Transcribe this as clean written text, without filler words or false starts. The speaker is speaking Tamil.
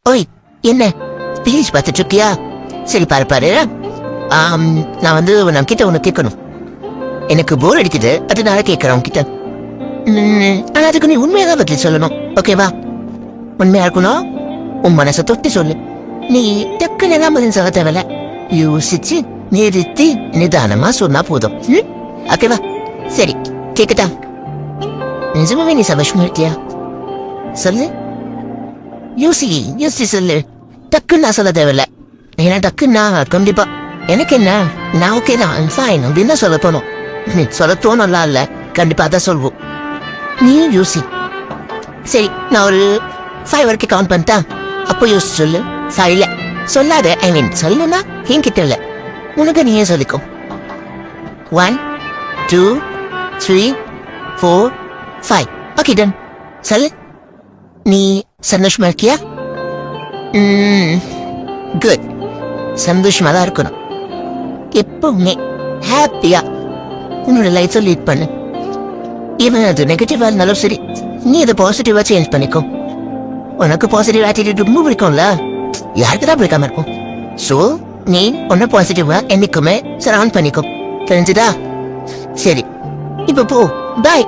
ஓய், என்ன ப்ளீஸ் பார்த்துட்டு இருக்கியா? சரி பாரு பாரு. நான் வந்து நம்ம கிட்ட ஒண்ணு கேட்கணும். எனக்கு போர் அடிக்குது, அதனால கேட்கறேன் உன்கிட்ட. ஆனா அதுக்கு நீ உண்மையாதான் பதில் சொல்லணும், ஓகேவா? உண்மையா இருக்கணும், உன் மனசை தொட்டு சொல்லு. நீ டக்குன்னு எல்லாம் பதில் சொல்ல தேவையில்ல. யோசிச்சு நிறுத்தி நிதானமா சொன்னா போதும், ஓகேவா? சரி, கேக்கட்டா? நிஜமாவே நீ சந்தோஷமா இருக்கியா? சொல்லு. யோசி சொல்லு. டக்குன்னு நான் சொல்ல தேவையில்ல. ஏன்னா டக்குன்னா கண்டிப்பா எனக்கு என்ன, நான் ஓகே தான், ஃபைன் அப்படின்னு சொல்ல தோணும். நீ சொல்ல தோணும்லாம் இல்ல, கண்டிப்பா அதான் சொல்வோம். நீ யோசி. சரி, நான் ஒரு 5 வரைக்கும் கவுண்ட் பண்ணிட்டா, அப்போ யோசி சொல்லு. 5 இல்ல சொல்லாத, ஐ மீன் சொல்லுனா என்கிட்ட இல்ல, உனக்கு நீயே சொல்லிக்கோ. 1 2 3 4 5. Okay done. சொல்லு. நீ சந்தோஷமா இருக்கியா? குட். சந்தோஷமா தான் இருக்கணும். எப்பவுமே ஹாப்பியா உன்னோட லைஃப் லீட் பண்ணு. இவன் அது நெகட்டிவா இருந்தாலும் சரி, நீ அதை பாசிட்டிவா சேஞ்ச் பண்ணிக்கோ. உனக்கு பாசிட்டிவ் ஆட்டிடியூட் ரொம்ப பிடிக்கும்ல, யாருக்குதான் பிடிக்காம இருக்கும். சோ நீ உன்ன பாசிட்டிவா என்னைக்குமே சரவுண்ட் பண்ணிக்கோ, தெரிஞ்சுதா? சரி, இப்ப போ, பாய்.